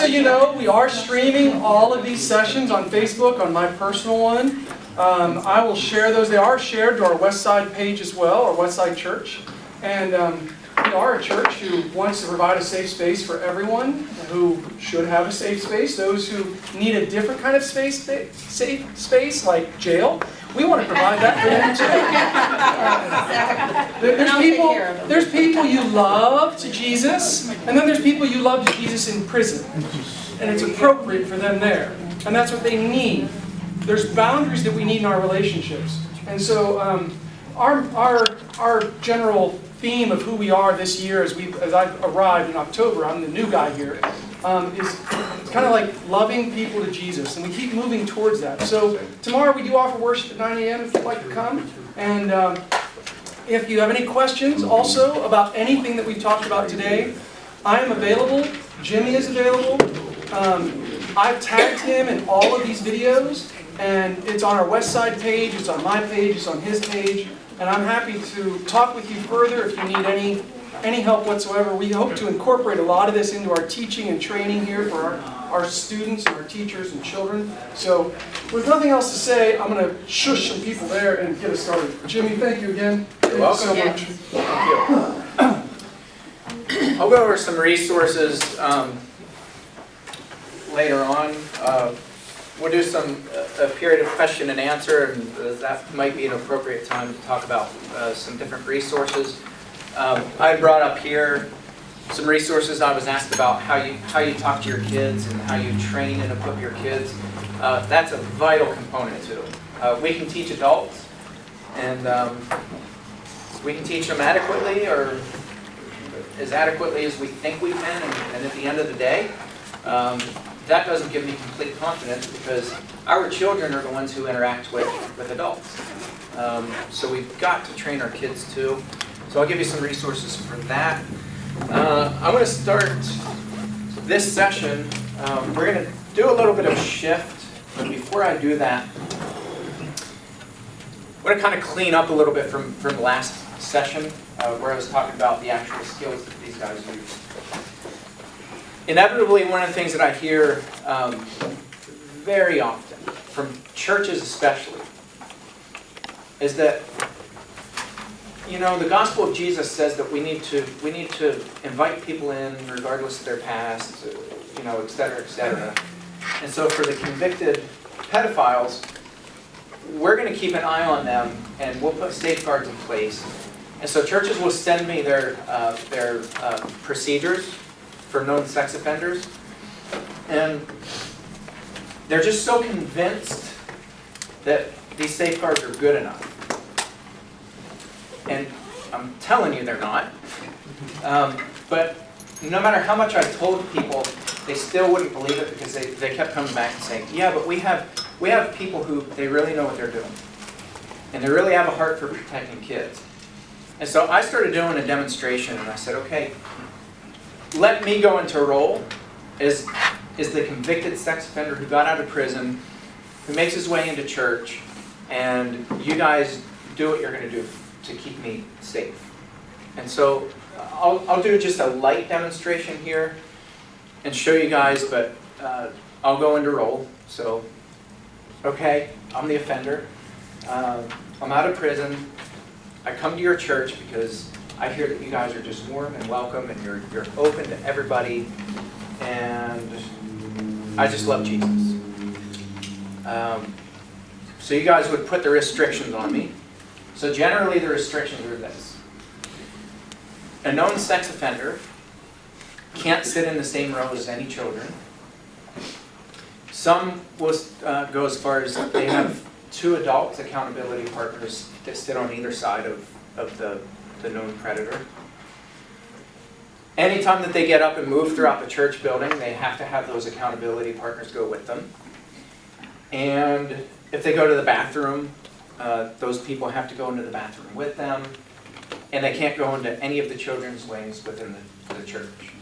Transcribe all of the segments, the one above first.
you know, we are streaming all of these sessions on Facebook, on my personal one. I will share those. They are shared to our Westside page as well, our Westside Church. And we are a church who wants to provide a safe space for everyone who should have a safe space. Those who need a different kind of safe space, like jail, we want to provide that for them too. There's people you love to Jesus, and then there's people you love to Jesus in prison. And it's appropriate for them there. And that's what they need. There's boundaries that we need in our relationships. And so our general theme of who we are this year as I've arrived in October, I'm the new guy here, is kind of like loving people to Jesus. And we keep moving towards that. So tomorrow we do offer worship at 9 a.m. if you'd like to come. And if you have any questions also about anything that we've talked about today, I am available. Jimmy is available. I've tagged him in all of these videos. And it's on our Westside page, it's on my page, it's on his page. And I'm happy to talk with you further if you need any help whatsoever. We hope to incorporate a lot of this into our teaching and training here for our students and our teachers and children. So with nothing else to say, I'm going to shush some people there and get us started. Jimmy, thank you again. You're welcome. So much. Thank you. I'll go over some resources later on. We'll do a period of question and answer, and that might be an appropriate time to talk about some different resources. I brought up here some resources. I was asked about how you talk to your kids and how you train and equip your kids. That's a vital component too. We can teach adults, and we can teach them adequately, or as adequately as we think we can, and at the end of the day, that doesn't give me complete confidence because our children are the ones who interact with adults. So we've got to train our kids too. So I'll give you some resources for that. I'm going to start this session. We're going to do a little bit of shift, but before I do that, I'm going to kind of clean up a little bit from the last session where I was talking about the actual skills that these guys use. Inevitably, one of the things that I hear very often, from churches especially, is that, you know, the gospel of Jesus says that we need to invite people in regardless of their past, you know, et cetera, et cetera. And so for the convicted pedophiles, we're going to keep an eye on them, and we'll put safeguards in place. And so churches will send me their procedures for known sex offenders, and they're just so convinced that these safeguards are good enough. And I'm telling you they're not. But no matter how much I told people, they still wouldn't believe it because they kept coming back and saying, yeah, but we have people who, they really know what they're doing. And they really have a heart for protecting kids. And so I started doing a demonstration, and I said, okay, let me go into a role as the convicted sex offender who got out of prison, who makes his way into church, and you guys do what you're going to do to keep me safe. And so I'll do just a light demonstration here and show you guys, but I'll go into role. So, okay, I'm the offender. I'm out of prison. I come to your church because I hear that you guys are just warm and welcome, and you're open to everybody, and I just love Jesus. So you guys would put the restrictions on me. So generally the restrictions are this. A known sex offender can't sit in the same row as any children. Some will go as far as they have 2 adult accountability partners that sit on either side of the known predator. Anytime that they get up and move throughout the church building, they have to have those accountability partners go with them. And if they go to the bathroom, those people have to go into the bathroom with them. And they can't go into any of the children's wings within the church.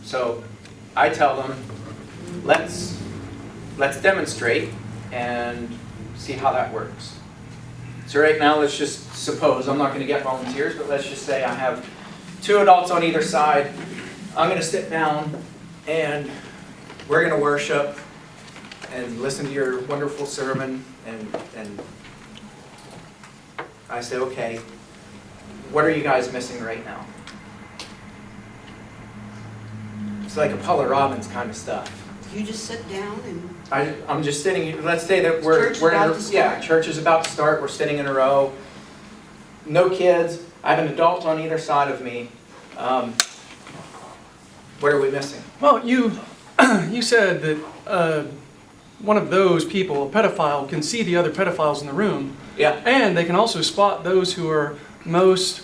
So I tell them, let's demonstrate and see how that works. So right now, let's just suppose, I'm not going to get volunteers, but let's just say I have 2 adults on either side. I'm going to sit down and we're going to worship and listen to your wonderful sermon, and I say, okay, what are you guys missing right now? It's like Apollo Robbins kind of stuff. You just sit down and... I'm just sitting, let's say that we're about to start. yeah, church is about to start, we're sitting in a row, no kids, I have an adult on either side of me. What are we missing? Well, you said that one of those people, a pedophile, can see the other pedophiles in the room. Yeah. And they can also spot those who are most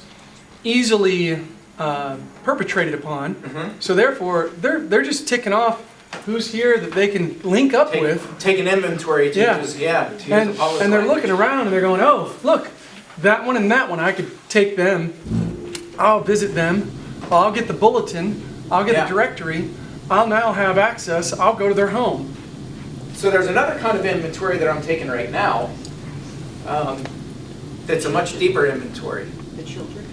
easily perpetrated upon. Mm-hmm. So therefore, they're just ticking off who's here that they can link up with. Take an inventory to Yeah. use, to use Apollo's and they're language. looking around and they're going, oh, look, that one and that one, I could take them. I'll visit them. I'll get the bulletin. I'll get the directory. I'll now have access. I'll go to their home. So there's another kind of inventory that I'm taking right now that's a much deeper inventory. The children?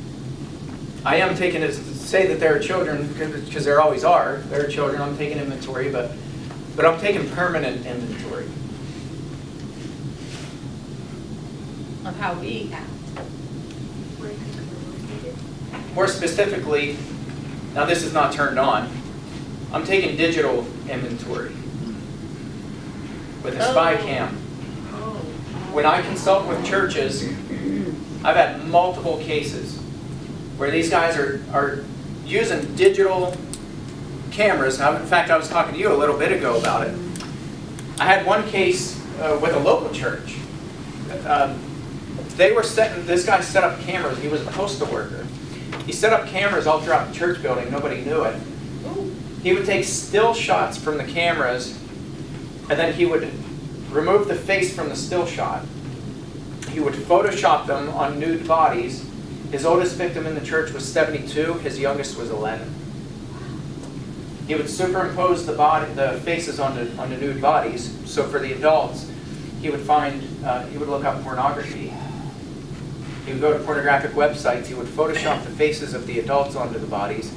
I am taking it to say that there are children, because there always are. There are children, I'm taking inventory, but I'm taking permanent inventory. Of how we act. More specifically, now this is not turned on, I'm taking digital inventory with a spy cam. When I consult with churches, I've had multiple cases where these guys are using digital cameras. Now, in fact, I was talking to you a little bit ago about it. I had one case with a local church. This guy set up cameras. He was a postal worker. He set up cameras all throughout the church building. Nobody knew it. He would take still shots from the cameras, and then he would remove the face from the still shot. He would Photoshop them on nude bodies. His oldest victim in the church was 72. His youngest was 11. He would superimpose the faces onto nude bodies. So for the adults, he would look up pornography. He would go to pornographic websites. He would Photoshop the faces of the adults onto the bodies.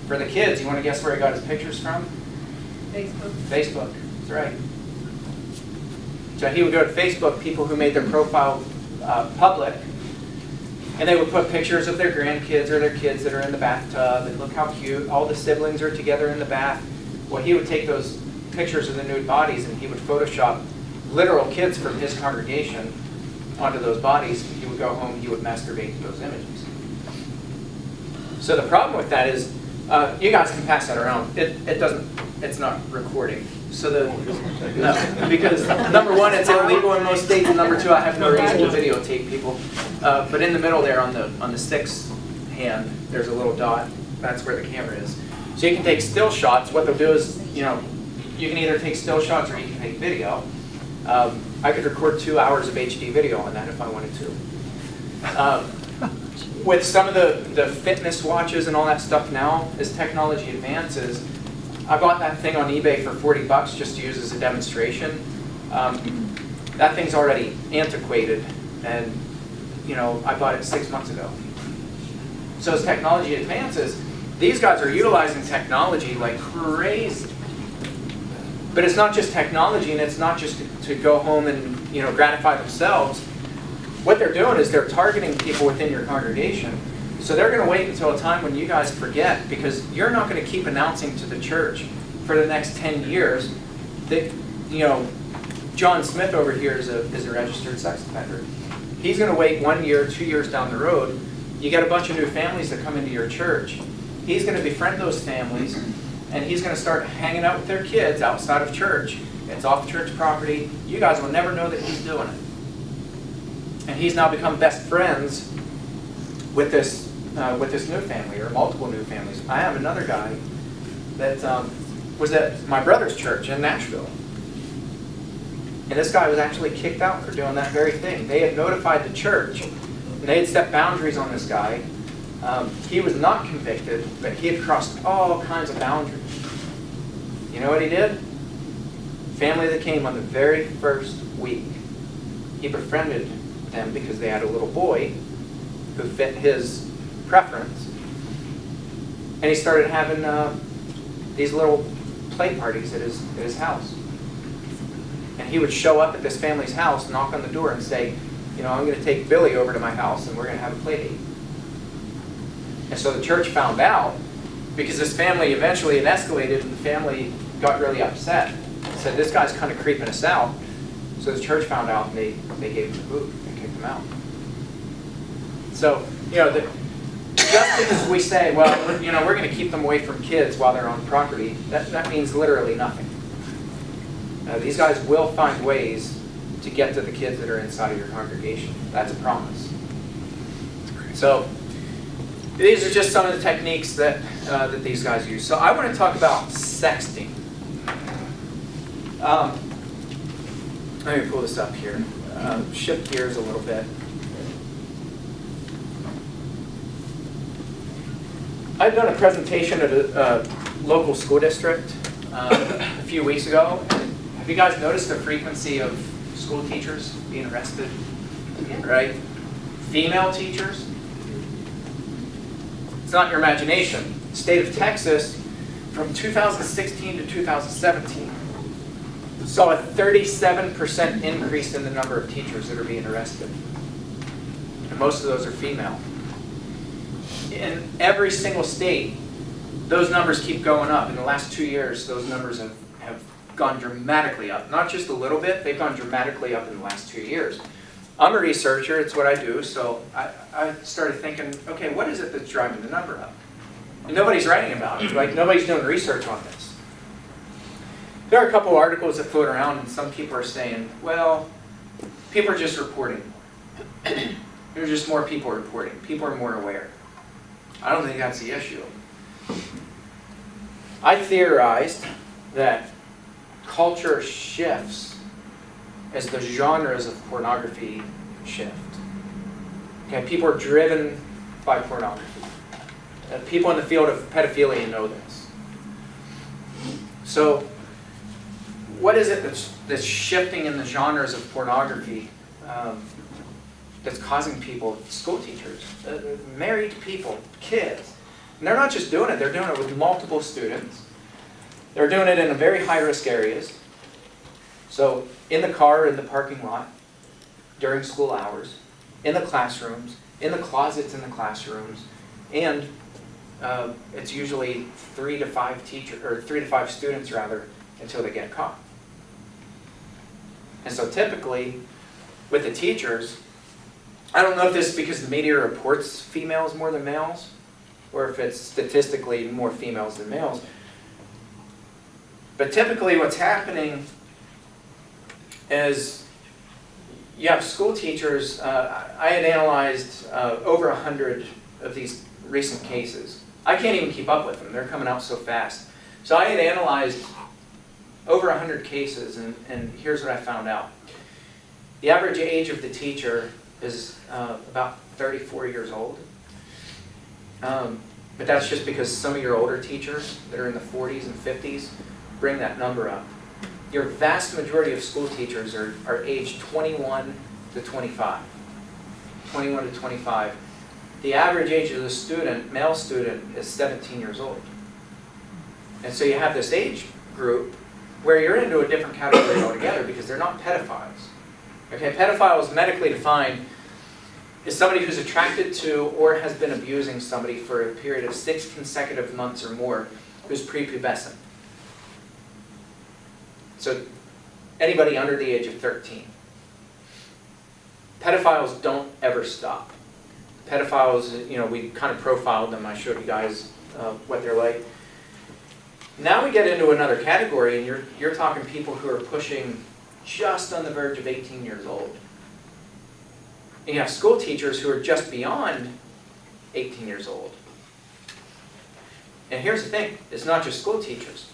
For the kids, you want to guess where he got his pictures from? Facebook. Facebook. That's right. So he would go to Facebook, people who made their profile public, and they would put pictures of their grandkids or their kids that are in the bathtub, and look how cute, all the siblings are together in the bath. Well, he would take those pictures of the nude bodies and he would Photoshop literal kids from his congregation onto those bodies. He would go home, he would masturbate to those images. So the problem with that is, you guys can pass that around. It's not recording. So no, because number one, it's illegal in most states, and number two, I have no reason to videotape people. But in the middle there, on the sixth hand, there's a little dot. That's where the camera is. So you can take still shots. What they'll do is, you can either take still shots or you can take video. I could record 2 hours of HD video on that if I wanted to. With some of the fitness watches and all that stuff now, as technology advances, I bought that thing on eBay for $40 just to use as a demonstration. That thing's already antiquated, and I bought it 6 months ago. So as technology advances, these guys are utilizing technology like crazy. But it's not just technology, and it's not just to go home and gratify themselves. What they're doing is they're targeting people within your congregation. So they're going to wait until a time when you guys forget, because you're not going to keep announcing to the church for the next 10 years that, John Smith over here is a registered sex offender. He's going to wait 1 year, 2 years down the road. You get a bunch of new families that come into your church. He's going to befriend those families, and he's going to start hanging out with their kids outside of church. It's off church property. You guys will never know that he's doing it. And he's now become best friends with this new family, or multiple new families. I have another guy that was at my brother's church in Nashville. And this guy was actually kicked out for doing that very thing. They had notified the church, and they had set boundaries on this guy. He was not convicted, but he had crossed all kinds of boundaries. You know what he did? Family that came on the very first week, he befriended them because they had a little boy who fit his preference. And he started having these little play parties at his house. And he would show up at this family's house, knock on the door and say, you know, I'm going to take Billy over to my house and we're going to have a play date. And so the church found out, because this family eventually it escalated and the family got really upset. Said, this guy's kind of creeping us out. So the church found out and they gave him the boot and kicked him out. So, you know, just because we say, well, you know, we're going to keep them away from kids while they're on property, that means literally nothing. These guys will find ways to get to the kids that are inside of your congregation. That's a promise. So these are just some of the techniques that these guys use. So I want to talk about sexting. Let me pull this up here. Shift gears a little bit. I've done a presentation at a local school district a few weeks ago. Have you guys noticed the frequency of school teachers being arrested? Right? Female teachers? It's not your imagination. The state of Texas, from 2016 to 2017, saw a 37% increase in the number of teachers that are being arrested. And most of those are female. In every single state, those numbers keep going up. In the last 2 years, those numbers have gone dramatically up. Not just a little bit, they've gone dramatically up in the last 2 years. I'm a researcher, it's what I do, so I started thinking, okay, what is it that's driving the number up? And nobody's writing about it, like nobody's doing research on this. There are a couple articles that float around and some people are saying, well, people are just reporting. There's just more people reporting. People are more aware. I don't think that's the issue. I theorized that culture shifts as the genres of pornography shift. Okay, people are driven by pornography. People in the field of pedophilia know this. So, what is it that's shifting in the genres of pornography that's causing people, school teachers, married people, kids, and they're not just doing it, they're doing it with multiple students. They're doing it in very high-risk areas. So in the car, in the parking lot, during school hours, in the classrooms, in the closets in the classrooms, and it's usually 3 to 5 students rather, until they get caught. And so typically, with the teachers, I don't know if this is because the media reports females more than males, or if it's statistically more females than males. But typically what's happening is you have school teachers. I had analyzed over 100 of these recent cases. I can't even keep up with them. They're coming out so fast. So I had analyzed over 100 cases, and here's what I found out. The average age of the teacher is about 34 years old. But that's just because some of your older teachers that are in the 40s and 50s bring that number up. Your vast majority of school teachers are aged 21 to 25. 21 to 25. The average age of the student, male student, is 17 years old. And so you have this age group where you're into a different category altogether because they're not pedophiles. Okay, pedophile is medically defined is somebody who's attracted to or has been abusing somebody for a period of 6 consecutive months or more who's prepubescent. So anybody under the age of 13. Pedophiles don't ever stop. Pedophiles, you know, we kind of profiled them. I showed you guys what they're like. Now we get into another category, and you're talking people who are pushing just on the verge of 18 years old. And you have school teachers who are just beyond 18 years old. And here's the thing, it's not just school teachers.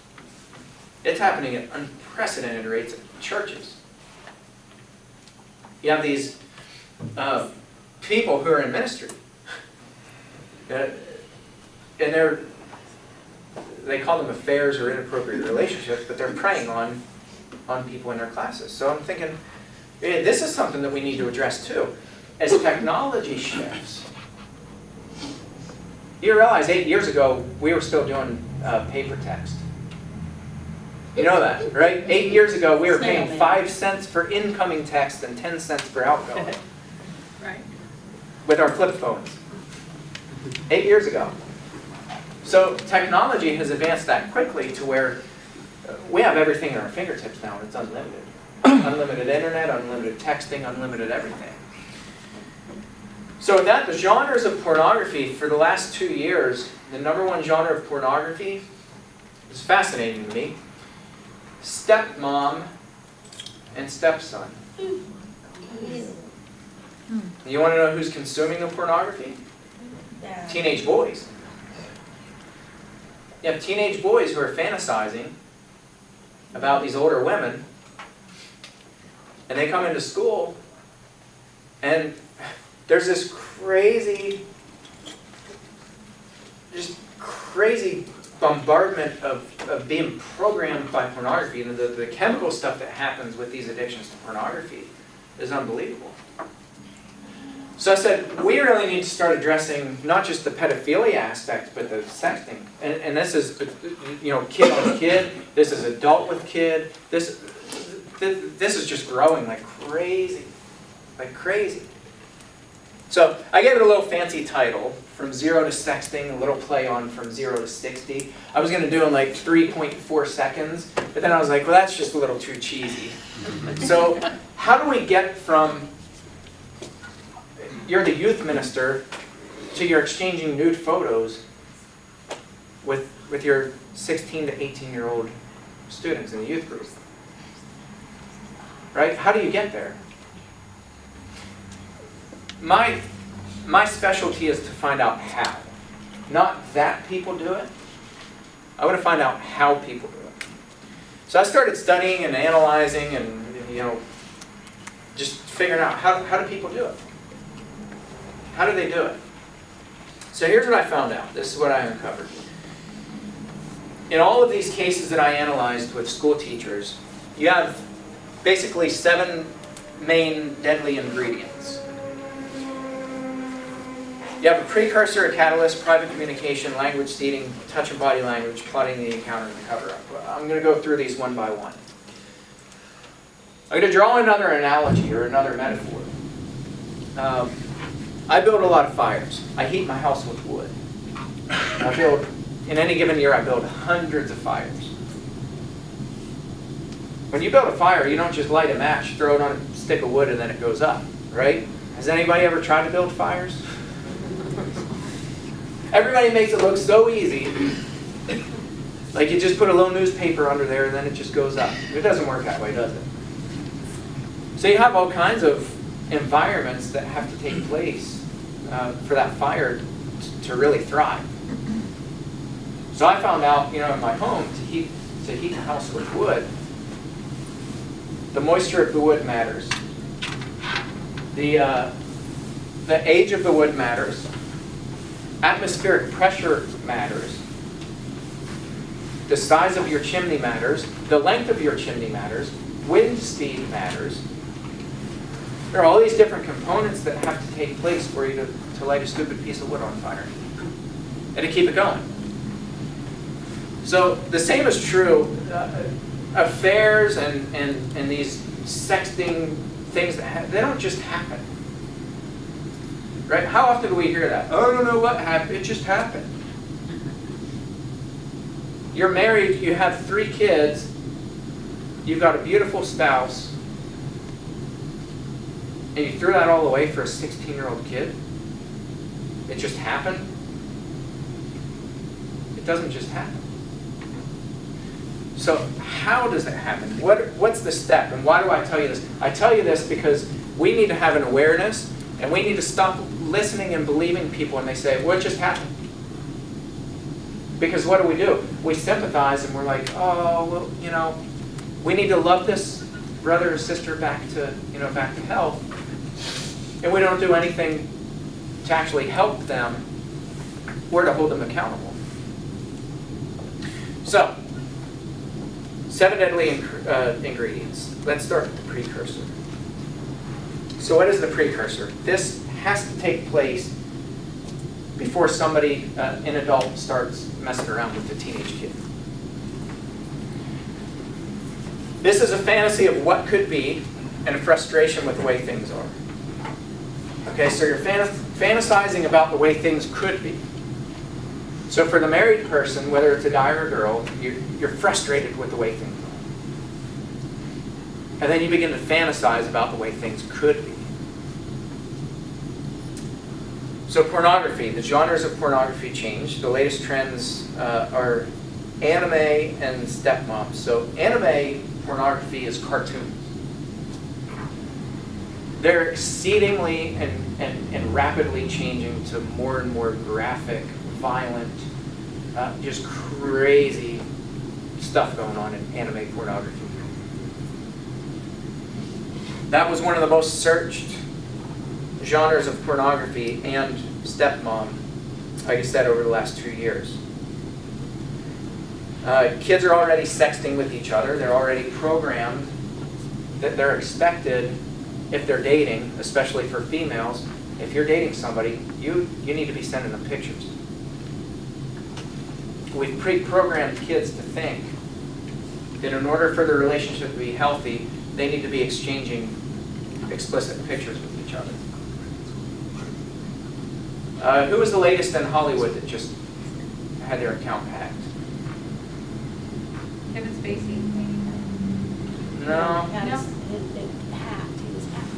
It's happening at unprecedented rates at churches. You have these people who are in ministry. And they call them affairs or inappropriate relationships, but they're preying on people in their classes. So I'm thinking, this is something that we need to address too. As technology shifts, you realize 8 years ago, we were still doing paper text. You know that, right? 8 years ago, we were paying Snail mail. 5 cents for incoming text and 10 cents for outgoing Right. with our flip phones. 8 years ago. So technology has advanced that quickly to where we have everything at our fingertips now, and it's unlimited. Unlimited internet, unlimited texting, unlimited everything. So with that, the genres of pornography for the last 2 years, the #1 genre of pornography is fascinating to me. Stepmom and stepson. You want to know who's consuming the pornography? Teenage boys. You have teenage boys who are fantasizing about these older women, and they come into school, and there's this crazy, just crazy bombardment of being programmed by pornography. And the chemical stuff that happens with these addictions to pornography is unbelievable. So I said, we really need to start addressing not just the pedophilia aspect, but the sexting. And this is, you know, kid on kid. This is adult with kid. This is just growing like crazy, like crazy. So I gave it a little fancy title, From Zero to Sexting, a little play on From 0 to 60. I was going to do it in like 3.4 seconds, but then I was like, well, that's just a little too cheesy. So how do we get from you're the youth minister to you're exchanging nude photos with your 16 to 18-year-old students in the youth group? Right? How do you get there? My specialty is to find out how. Not that people do it. I want to find out how people do it. So I started studying and analyzing and, you know, just figuring out how do people do it? How do they do it? So here's what I found out. This is what I uncovered. In all of these cases that I analyzed with school teachers, you have basically 7 main deadly ingredients. You have a precursor, a catalyst, private communication, language seeding, touch and body language, plotting the encounter, and the cover-up. I'm going to go through these one by one. I'm going to draw another analogy or another metaphor. I build a lot of fires. I heat my house with wood. In any given year, I build hundreds of fires. When you build a fire, you don't just light a match, throw it on a stick of wood, and then it goes up, right? Has anybody ever tried to build fires? Everybody makes it look so easy. Like you just put a little newspaper under there and then it just goes up. It doesn't work that way, does it? So you have all kinds of environments that have to take place for that fire to really thrive. So I found out, you know, in my home, to heat the house with wood, the moisture of the wood matters. The age of the wood matters. Atmospheric pressure matters. The size of your chimney matters. The length of your chimney matters. Wind speed matters. There are all these different components that have to take place for you to light a stupid piece of wood on fire and to keep it going. So the same is true. Affairs and these sexting things, they don't just happen. Right? How often do we hear that? Oh, I don't know what happened. It just happened. You're married. You have 3 kids. You've got a beautiful spouse. And you threw that all away for a 16-year-old kid? It just happened? It doesn't just happen. So how does it happen? What's the step? And why do I tell you this? I tell you this because we need to have an awareness. And we need to stop listening and believing people when they say, well, it just happened. Because what do? We sympathize and we're like, oh, well, you know, we need to love this brother or sister back to health. And we don't do anything to actually help them or to hold them accountable. So, 7 deadly ingredients. Let's start with the precursor. So what is the precursor? This has to take place before somebody, an adult, starts messing around with a teenage kid. This is a fantasy of what could be and a frustration with the way things are. Okay, so you're fantasizing about the way things could be. So for the married person, whether it's a guy or a girl, you're frustrated with the way things are. And then you begin to fantasize about the way things could be. So pornography, the genres of pornography change. The latest trends are anime and stepmoms. So anime pornography is cartoons. They're exceedingly and rapidly changing to more and more graphic, violent, just crazy stuff going on in anime pornography. That was one of the most searched genres of pornography and stepmom, like I said, over the last 2 years. Kids are already sexting with each other. They're already programmed that they're expected, if they're dating, especially for females, if you're dating somebody, you need to be sending them pictures. We've pre-programmed kids to think that in order for the relationship to be healthy, they need to be exchanging explicit pictures with each other. Who was the latest in Hollywood that just had their account hacked? Kevin Spacey. No.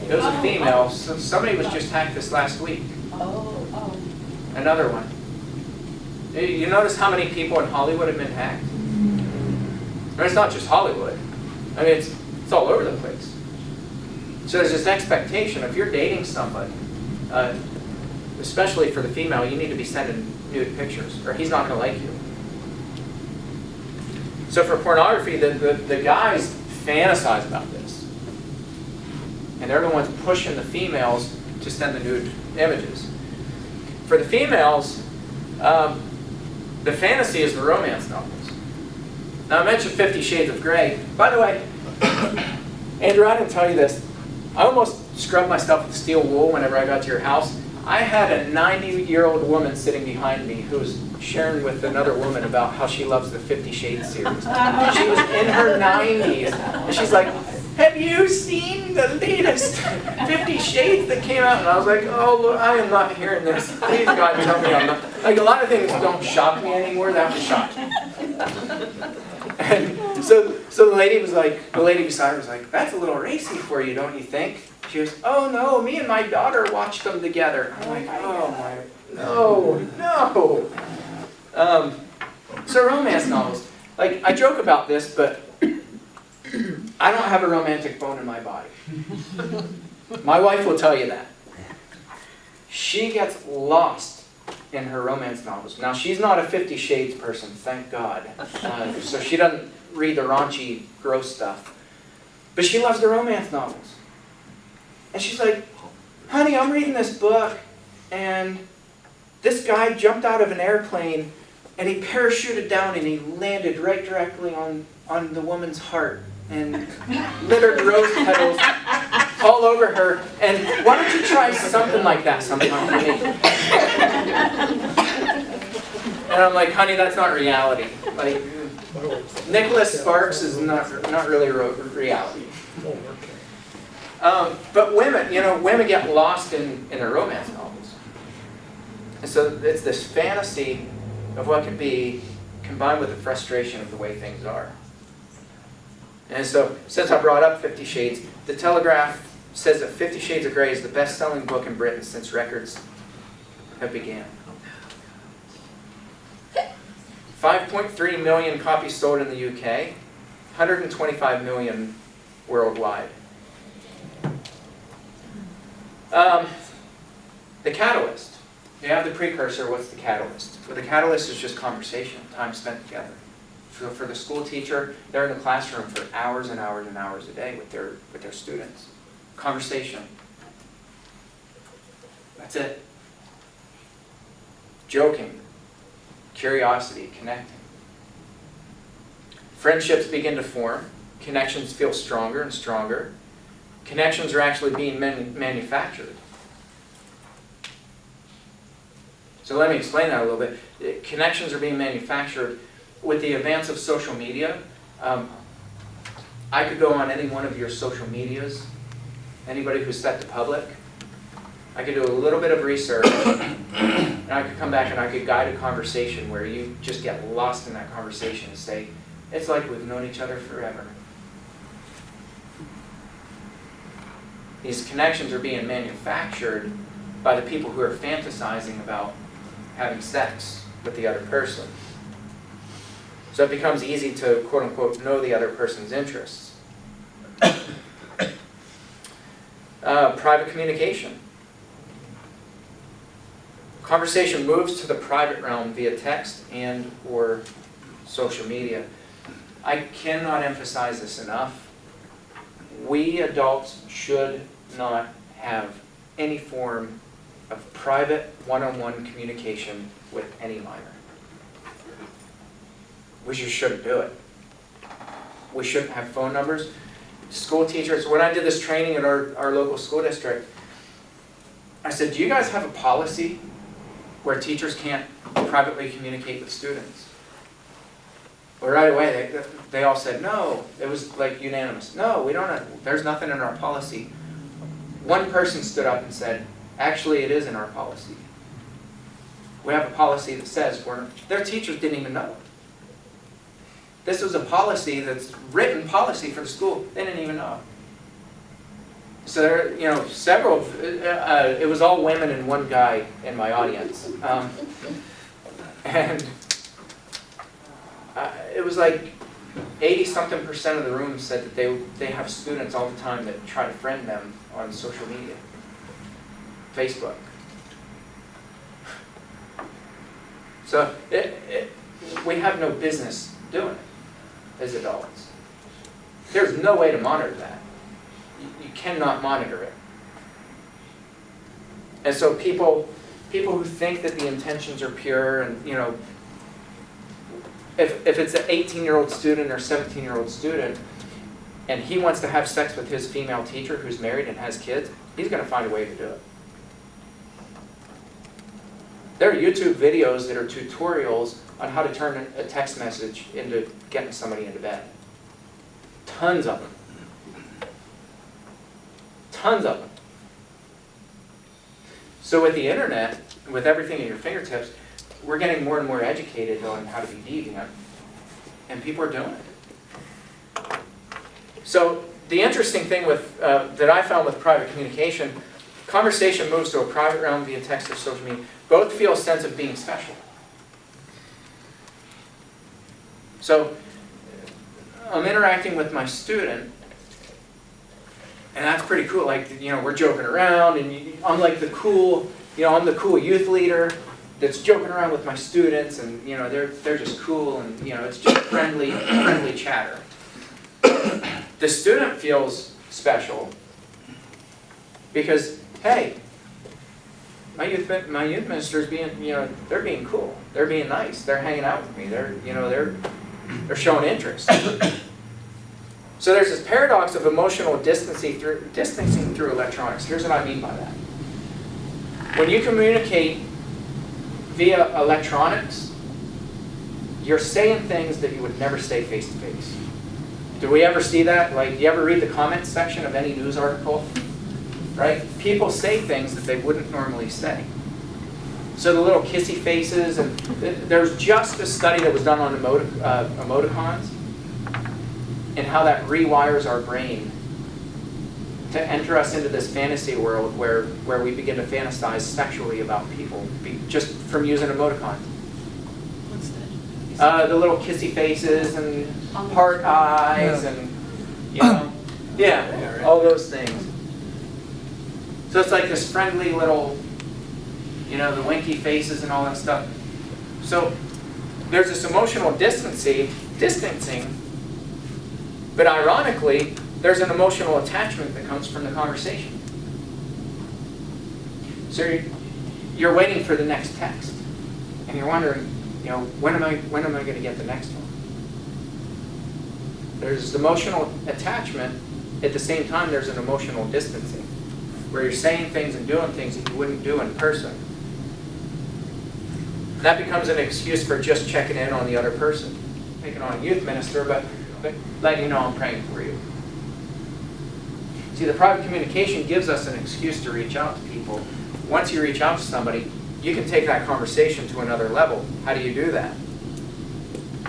It was a female. So somebody was just hacked this last week. Oh. Another one. You notice how many people in Hollywood have been hacked? And it's not just Hollywood. I mean, it's all over the place. So there's this expectation, if you're dating somebody, especially for the female, you need to be sending nude pictures, or he's not going to like you. So for pornography, the guys fantasize about this. And they're the ones pushing the females to send the nude images. For the females, the fantasy is the romance novels. Now I mentioned 50 Shades of Grey. By the way, Andrew, I didn't tell you this. I almost scrubbed myself with steel wool whenever I got to your house. I had a 90-year-old woman sitting behind me who was sharing with another woman about how she loves the 50 Shades series. She was in her 90s, and she's like, have you seen the latest 50 Shades that came out? And I was like, oh, look, I am not hearing this. Please, God, tell me I'm not. Like, a lot of things don't shock me anymore. That was shocking. And so the lady beside her was like, that's a little racy for you, don't you think? She goes, oh no, me and my daughter watched them together. I'm like, oh my, no. So romance novels. Like, I joke about this, but I don't have a romantic bone in my body. My wife will tell you that. She gets lost in her romance novels. Now, she's not a 50 Shades person, thank God. So she doesn't read the raunchy, gross stuff. But she loves the romance novels. And she's like, honey, I'm reading this book, and this guy jumped out of an airplane, and he parachuted down, and he landed right directly on the woman's heart, and littered rose petals all over her. And why don't you try something like that sometime for me? And I'm like, honey, that's not reality. Like, Nicholas Sparks is not really reality. But women, women get lost in their romance novels. And so it's this fantasy of what could be combined with the frustration of the way things are. And so, since I brought up 50 Shades, The Telegraph says that 50 Shades of Grey is the best-selling book in Britain since records have began. 5.3 million copies sold in the UK, 125 million worldwide. The catalyst. You have the precursor, what's the catalyst? Well, the catalyst is just conversation, time spent together. So for the school teacher, they're in the classroom for hours and hours and hours a day with their students. Conversation. That's it. Joking. Curiosity, connecting. Friendships begin to form. Connections feel stronger and stronger. Connections are actually being manufactured. So let me explain that a little bit. Connections are being manufactured with the advance of social media. I could go on any one of your social medias, anybody who's set to public. I could do a little bit of research, and I could come back and I could guide a conversation where you just get lost in that conversation and say, it's like we've known each other forever. These connections are being manufactured by the people who are fantasizing about having sex with the other person. So it becomes easy to, quote unquote, know the other person's interests. Private communication. Conversation moves to the private realm via text and or social media. I cannot emphasize this enough. We adults should not have any form of private one-on-one communication with any minor. We just shouldn't do it. We shouldn't have phone numbers. School teachers, when I did this training at our local school district, I said, do you guys have a policy where teachers can't privately communicate with students? Well, right away, they all said, no. It was like unanimous. No, we don't have, there's nothing in our policy. One person stood up and said, actually, it is in our policy. We have a policy that says their teachers didn't even know. This was a policy that's written policy for the school. They didn't even know. So there, several. It was all women and one guy in my audience, and it was like 80-something% of the room said that they have students all the time that try to friend them on social media, Facebook. So we have no business doing it as adults. There's no way to monitor that. You cannot monitor it. And so people who think that the intentions are pure, and if it's an 18-year-old student or 17-year-old student, and he wants to have sex with his female teacher who's married and has kids, he's going to find a way to do it. There are YouTube videos that are tutorials on how to turn a text message into getting somebody into bed. Tons of them. Tons of them. So with the internet, with everything at your fingertips, we're getting more and more educated on how to be deviant, and people are doing it. So the interesting thing with that I found with private communication, conversation moves to a private realm via text or social media. Both feel a sense of being special. So I'm interacting with my student, and that's pretty cool. Like, we're joking around, and I'm like the cool, I'm the cool youth leader that's joking around with my students, and they're just cool, and it's just friendly chatter. The student feels special because, hey, my youth minister's being, they're being cool, they're being nice, they're hanging out with me, they're showing interest. So there's this paradox of emotional distancing through electronics. Here's what I mean by that. When you communicate via electronics, you're saying things that you would never say face to face. Do we ever see that? Like, do you ever read the comments section of any news article? Right? People say things that they wouldn't normally say. So the little kissy faces, and there's just a study that was done on emoticons, and how that rewires our brain to enter us into this fantasy world where we begin to fantasize sexually about people just from using emoticons. What's that? The little kissy faces and heart eyes and all those things. So it's like this friendly little, the winky faces and all that stuff. So there's this emotional distancing. But ironically, there's an emotional attachment that comes from the conversation. So you're waiting for the next text, and you're wondering, when am I going to get the next one? There's this emotional attachment. At the same time, there's an emotional distancing, where you're saying things and doing things that you wouldn't do in person. And that becomes an excuse for just checking in on the other person. Taking on a youth minister, but letting you know I'm praying for you. See, the private communication gives us an excuse to reach out to people. Once you reach out to somebody, you can take that conversation to another level. How do you do that?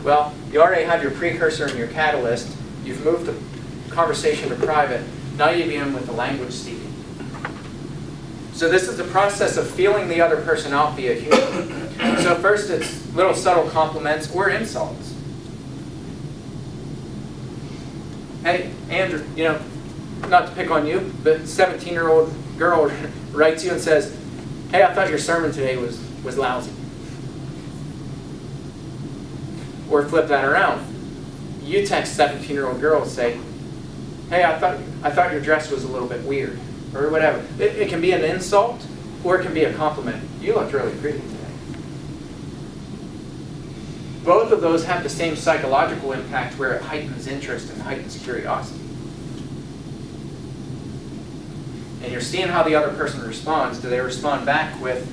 Well, you already have your precursor and your catalyst. You've moved the conversation to private. Now you begin with the language seeking. So this is the process of feeling the other person out via humor. So first it's little subtle compliments or insults. Hey, Andrew, you know, not to pick on you, but 17-year-old girl writes you and says, hey, I thought your sermon today was lousy. Or flip that around. You text 17-year-old girl and say, hey, I thought your dress was a little bit weird. Or whatever. It can be an insult, or it can be a compliment. You looked really pretty today. Both of those have the same psychological impact where it heightens interest and heightens curiosity. And you're seeing how the other person responds. Do they respond back with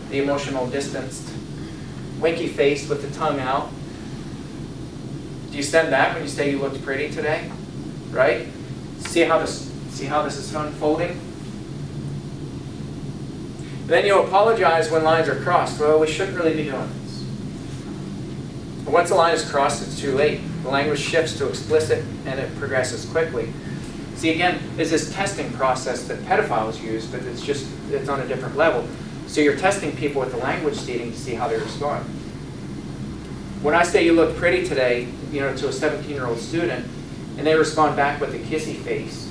the emotional distanced, winky face with the tongue out? Do you send back when you say you looked pretty today? Right? See how this is unfolding? Then you apologize when lines are crossed. Well, we shouldn't really be doing this. But once a line is crossed, it's too late. The language shifts to explicit and it progresses quickly. See, again, it's this testing process that pedophiles use, but it's on a different level. So you're testing people with the language seeding to see how they respond. When I say you look pretty today, you know, to a 17-year-old student, and they respond back with a kissy face,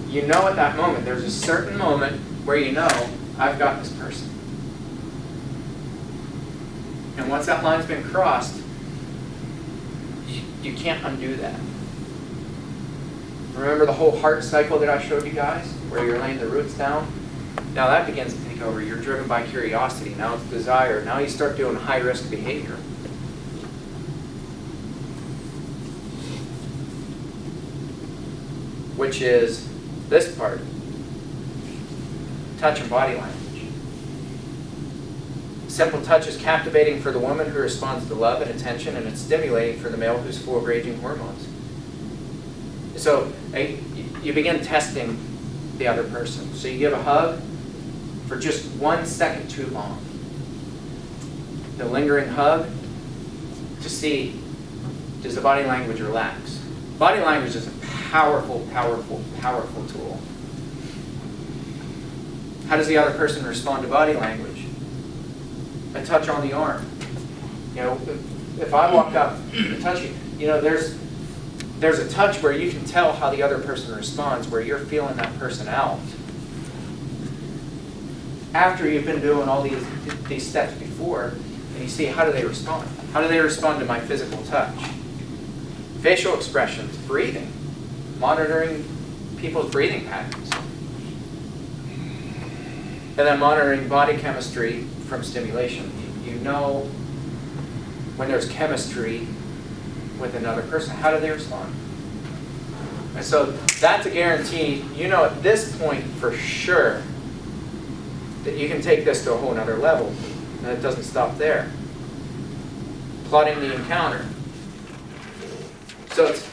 you know at that moment, there's a certain moment where you know, I've got this person. And once that line's been crossed, you can't undo that. Remember the whole heart cycle that I showed you guys, where you're laying the roots down? Now that begins to take over. You're driven by curiosity. Now it's desire. Now you start doing high-risk behavior. Which is this part. Touch and body language. Simple touch is captivating for the woman who responds to love and attention, and it's stimulating for the male who's full of raging hormones. So you begin testing the other person. So you give a hug for just 1 second too long. The lingering hug to see, does the body language relax? Body language is a powerful, powerful, powerful tool. How does the other person respond to body language? A touch on the arm. You know, if I walk up and touch you, you know, there's a touch where you can tell how the other person responds, where you're feeling that person out. After you've been doing all these steps before, and you see, how do they respond? How do they respond to my physical touch? Facial expressions, breathing, monitoring people's breathing patterns. And then monitoring body chemistry from stimulation. You know when there's chemistry with another person, how do they respond? And so that's a guarantee. You know at this point for sure that you can take this to a whole other level. And it doesn't stop there. Plotting the encounter. So it's,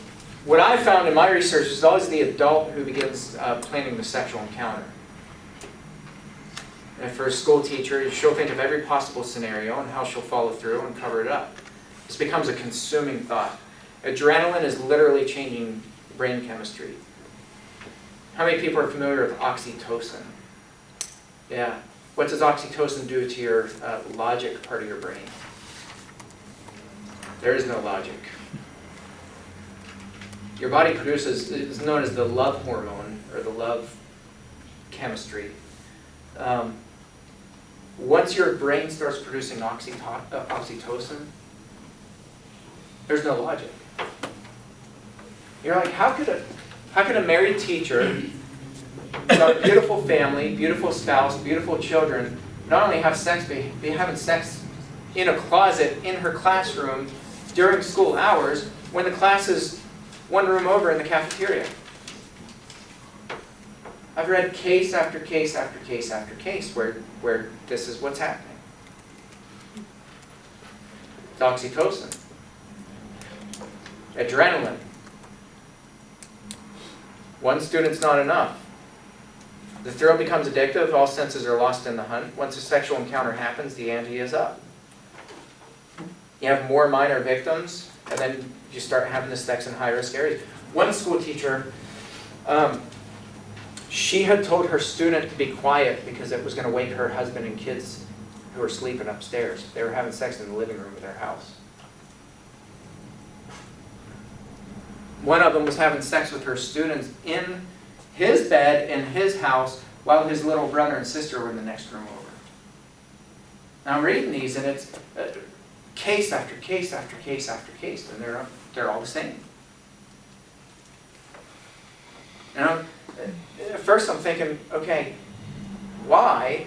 what I found in my research is always the adult who begins planning the sexual encounter. And for a school teacher, she'll think of every possible scenario and how she'll follow through and cover it up. This becomes a consuming thought. Adrenaline is literally changing brain chemistry. How many people are familiar with oxytocin? Yeah. What does oxytocin do to your logic part of your brain? There is no logic. Your body produces, it's known as the love hormone, or the love chemistry. Once your brain starts producing oxytocin, there's no logic. You're like, how could a married teacher, a beautiful family, beautiful spouse, beautiful children, not only have sex, but be having sex in a closet in her classroom during school hours when the class is one room over in the cafeteria? I've read case after case after case after case where this is what's happening. It's oxytocin. Adrenaline. One student's not enough. The thrill becomes addictive, all senses are lost in the hunt. Once a sexual encounter happens, the ante is up. You have more minor victims, and then you start having the sex in high-risk areas. One school teacher, she had told her student to be quiet because it was going to wake her husband and kids who were sleeping upstairs. They were having sex in the living room of their house. One of them was having sex with her students in his bed in his house while his little brother and sister were in the next room over. Now I'm reading these, and it's case after case after case after case, and they're all the same. And at first I'm thinking, okay, why?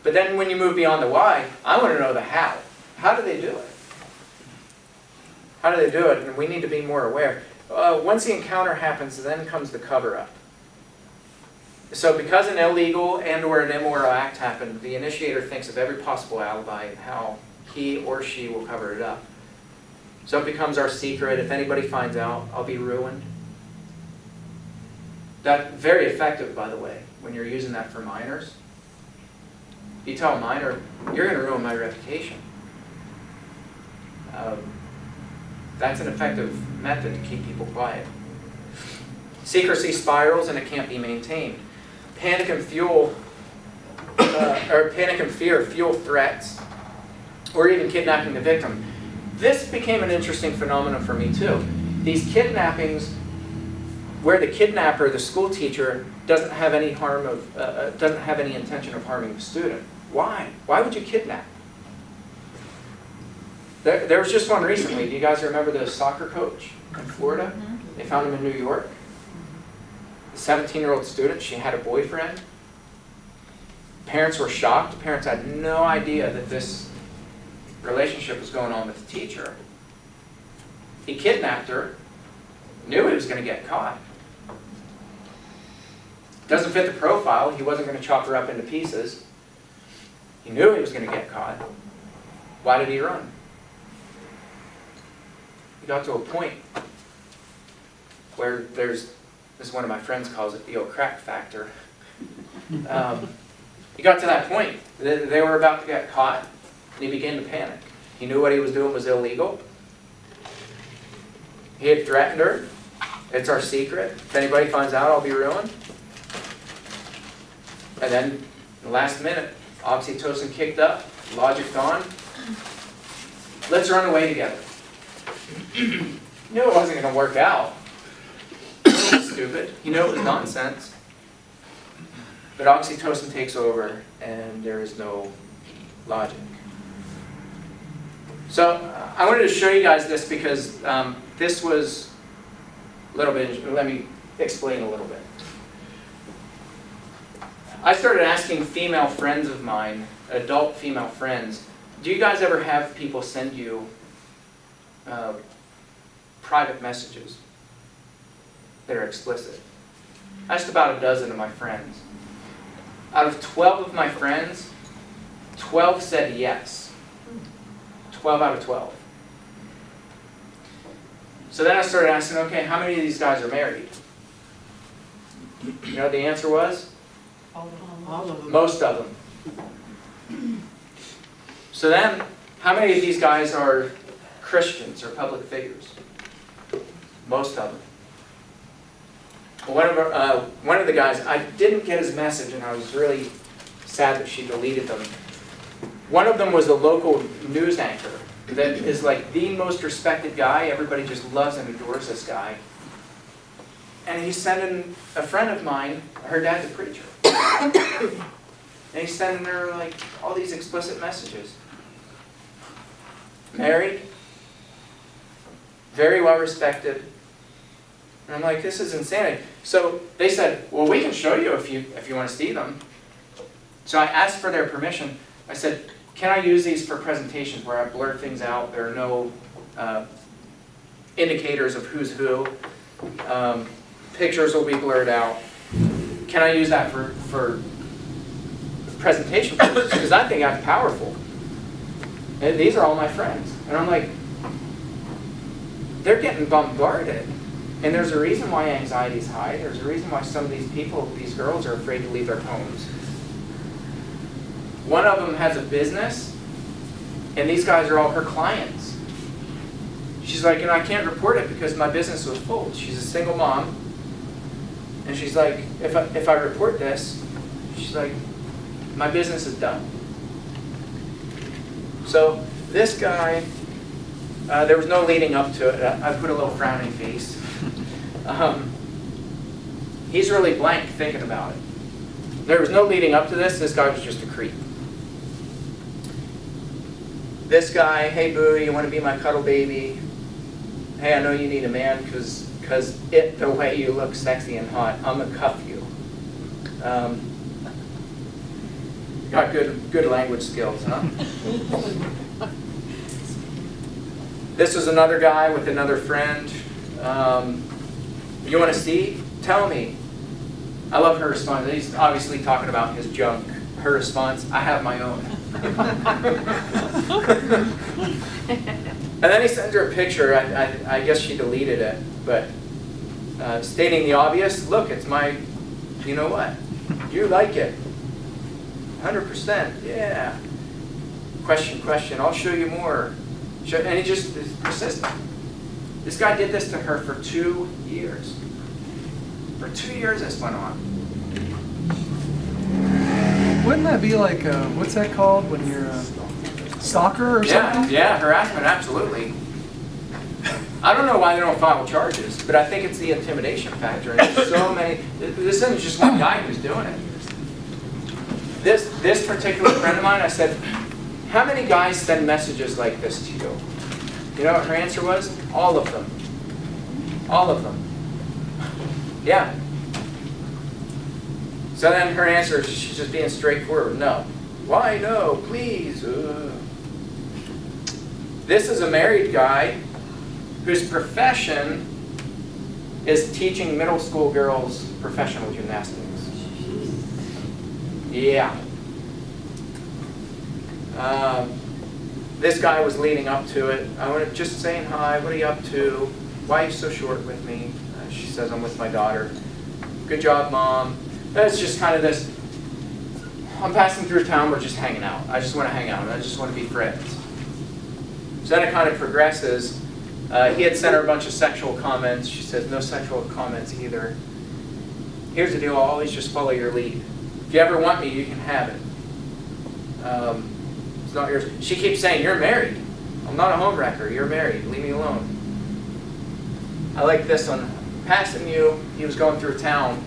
But then when you move beyond the why, I want to know the how. How do they do it? How do they do it? And we need to be more aware. Once the encounter happens, then comes the cover-up. So because an illegal and or an immoral act happened, the initiator thinks of every possible alibi and how he or she will cover it up. So it becomes our secret. If anybody finds out, I'll be ruined. That's very effective, by the way, when you're using that for minors. You tell a minor, you're going to ruin my reputation. That's an effective method to keep people quiet. Secrecy spirals and it can't be maintained. Panic and fear fuel threats, or even kidnapping the victim. This became an interesting phenomenon for me too. These kidnappings, where the kidnapper, the school teacher, doesn't have any intention of harming the student. Why? Why would you kidnap? There was just one recently. Do you guys remember the soccer coach in Florida? Mm-hmm. They found him in New York. The 17-year-old student, she had a boyfriend. Parents were shocked. The parents had no idea that this relationship was going on with the teacher. He kidnapped her, knew he was going to get caught. Doesn't fit the profile. He wasn't going to chop her up into pieces. He knew he was going to get caught. Why did he run? He got to a point where there's, as one of my friends calls it, the old crack factor. He got to that point. They were about to get caught, and he began to panic. He knew what he was doing was illegal. He had threatened her. It's our secret. If anybody finds out, I'll be ruined. And then, in the last minute, oxytocin kicked up, logic gone. Let's run away together. He knew it wasn't going to work out. He was stupid. He knew it was nonsense. But oxytocin takes over, and there is no logic. So I wanted to show you guys this because this was a little bit, let me explain a little bit. I started asking female friends of mine, adult female friends, do you guys ever have people send you private messages that are explicit? I asked about a dozen of my friends. Out of 12 of my friends, 12 said yes. 12 out of 12. So then I started asking, okay, how many of these guys are married? You know what the answer was? All of them. Most of them. So then, how many of these guys are Christians or public figures? Most of them. One of the guys, I didn't get his message, and I was really sad that she deleted them. One of them was a local news anchor that is like the most respected guy. Everybody just loves and adores this guy. And he's sending a friend of mine, her dad's a preacher. And he's sending her like all these explicit messages. Married, very well respected. And I'm like, this is insanity. So they said, well, we can show you if you want to see them. So I asked for their permission. I said, can I use these for presentations where I blur things out? There are no indicators of who's who. Pictures will be blurred out. Can I use that for presentation purposes? Because I think that's powerful. And these are all my friends. And I'm like, they're getting bombarded. And there's a reason why anxiety is high. There's a reason why some of these people, these girls, are afraid to leave their homes. One of them has a business, and these guys are all her clients. She's like, I can't report it because my business was full. She's a single mom. And she's like, if I report this, she's like, my business is done. So this guy, there was no leading up to it. I put a little frowning face. He's really blank thinking about it. There was no leading up to this. This guy was just a creep. This guy, hey boo, you want to be my cuddle baby? Hey, I know you need a man because the way you look sexy and hot, I'm gonna cuff you. Got good language skills, huh? This was another guy with another friend. You want to see? Tell me. I love her response. He's obviously talking about his junk. Her response, I have my own. And then he sends her a picture. I guess she deleted it, but stating the obvious, look, it's my, you know what? You like it. 100%, yeah. Question, I'll show you more. And he just is persistent. This guy did this to her for 2 years. For 2 years this went on. Wouldn't that be like, what's that called when you're a stalker or something? Yeah, harassment, absolutely. I don't know why they don't file charges, but I think it's the intimidation factor. And there's so many, this isn't just one guy who's doing it. This particular friend of mine, I said, how many guys send messages like this to you? You know what her answer was? All of them. All of them. Yeah. So then her answer is, she's just being straightforward. No. Why no? Please. This is a married guy whose profession is teaching middle school girls professional gymnastics. Yeah. This guy was leading up to it. I went just saying hi. What are you up to? Why are you so short with me? She says, I'm with my daughter. Good job, Mom. That's just kind of this, I'm passing through town, we're just hanging out. I just want to hang out. I just want to be friends. So then it kind of progresses. He had sent her a bunch of sexual comments. She says, no sexual comments either. Here's the deal, I'll always just follow your lead. If you ever want me, you can have it. It's not yours. She keeps saying, you're married. I'm not a home wrecker. You're married. Leave me alone. I like this one. Passing you, he was going through town.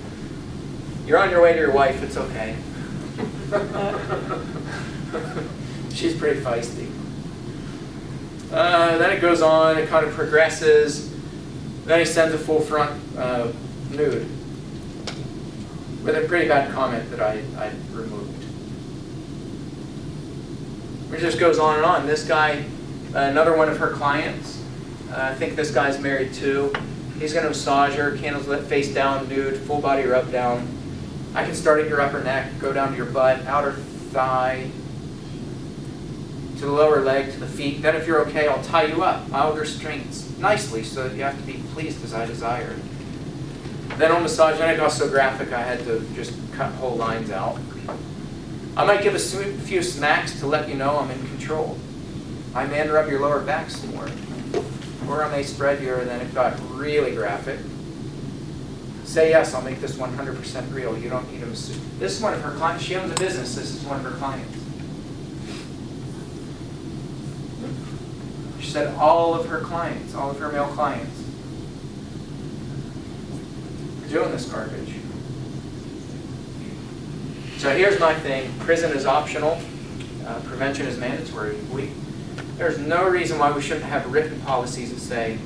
You're on your way to your wife. It's okay. She's pretty feisty. Then it goes on. It kind of progresses. Then he sends a full front nude with a pretty bad comment that I removed. It just goes on and on. This guy, another one of her clients, I think this guy's married too. He's going to massage her, candles lit, face down, nude, full body rub down. I can start at your upper neck, go down to your butt, outer thigh, to the lower leg, to the feet. Then if you're okay, I'll tie you up, mild restraints, nicely, so that you have to be pleased as I desired. Then I'll massage, and it got so graphic I had to just cut whole lines out. I might give a few smacks to let you know I'm in control. I may rub your lower back some more. Or I may spread your, and then it got really graphic. Say yes, I'll make this 100% real. You don't need a masseuse. This is one of her clients. She owns a business. This is one of her clients. She said all of her clients, all of her male clients, are doing this garbage. So here's my thing. Prison is optional. Prevention is mandatory. There's no reason why we shouldn't have written policies that say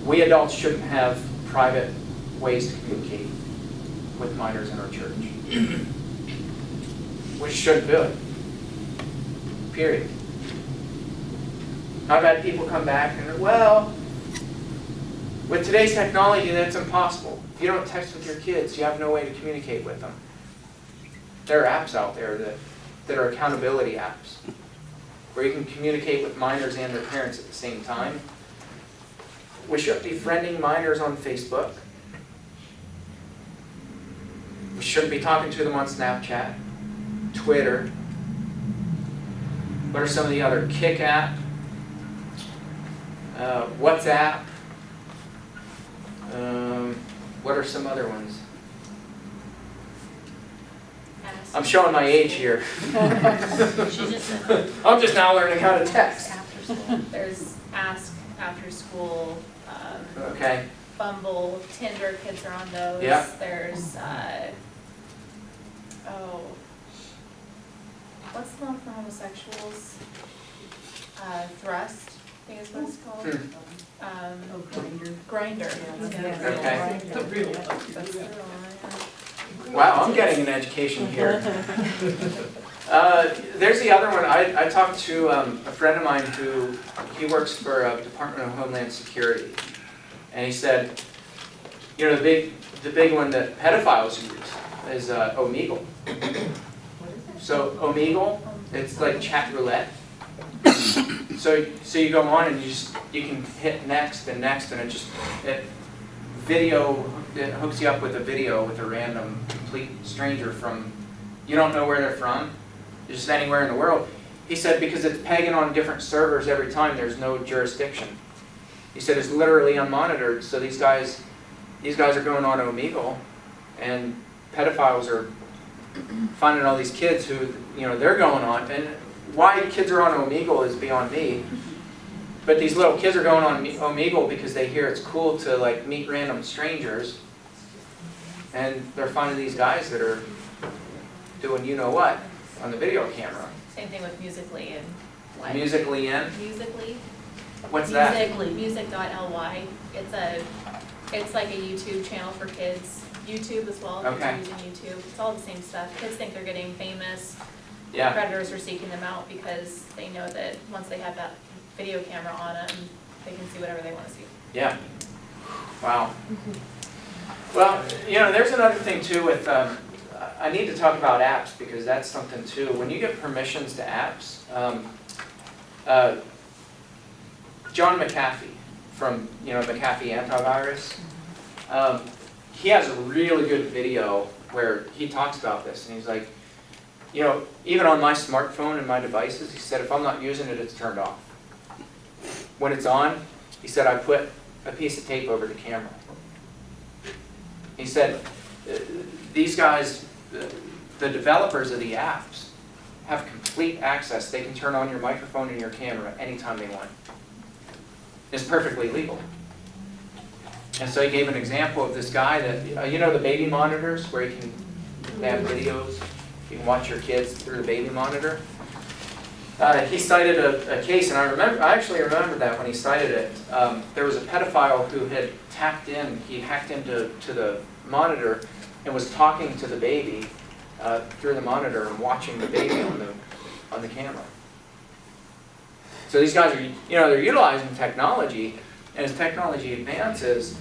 we adults shouldn't have private ways to communicate with minors in our church. We shouldn't do it. Period. I've had people come back and, well, with today's technology, that's impossible. If you don't text with your kids, you have no way to communicate with them. There are apps out there that are accountability apps. where you can communicate with minors and their parents at the same time. We shouldn't be friending minors on Facebook. We shouldn't be talking to them on Snapchat, Twitter. What are some of the other? Kick app, WhatsApp. What are some other ones? I'm showing my age here. I'm just now learning how to text. After school. There's Ask After School. Okay. Bumble, Tinder, kids are on those. Yeah. There's, what's the one for homosexuals? Thrust, I think is what it's called. Grinder. Okay. The real Wow, I'm getting an education here. There's the other one. I talked to a friend of mine who, he works for Department of Homeland Security. And he said, you know, the big one that pedophiles use is Omegle. So Omegle, it's like chat roulette. So you go on and you can hit next and next, and it hooks you up with a video with a random complete stranger from, you don't know where they're from, just anywhere in the world. He said because it's pegging on different servers every time, there's no jurisdiction. He said it's literally unmonitored, so these guys are going on Omegle, and pedophiles are finding all these kids who, you know, they're going on, and why kids are on Omegle is beyond me. But these little kids are going on Omegle because they hear it's cool to like meet random strangers, and they're finding these guys that are doing you know what on the video camera. Same thing with Musical.ly and what? Musical.ly in? Musical.ly. What's that? Music.ly. It's like a YouTube channel for kids. YouTube as well. Okay. Kids are using YouTube. It's all the same stuff. Kids think they're getting famous. Yeah. Predators are seeking them out because they know that once they have that video camera on them, they can see whatever they want to see. Yeah. Wow. Well, you know, there's another thing too with, I need to talk about apps because that's something too. When you get permissions to apps, John McAfee from, you know, McAfee Antivirus, he has a really good video where he talks about this, and he's like, you know, even on my smartphone and my devices, he said if I'm not using it, it's turned off. When it's on, he said I put a piece of tape over the camera. He said these guys, the developers of the apps, have complete access. They can turn on your microphone and your camera anytime they want. It's perfectly legal. And so he gave an example of this guy that, you know the baby monitors where they have videos, you can watch your kids through the baby monitor? He cited a case, and I actually remember that when he cited it. There was a pedophile who had he hacked into the monitor and was talking to the baby through the monitor and watching the baby on the camera. So these guys are, you know, they're utilizing technology, and as technology advances,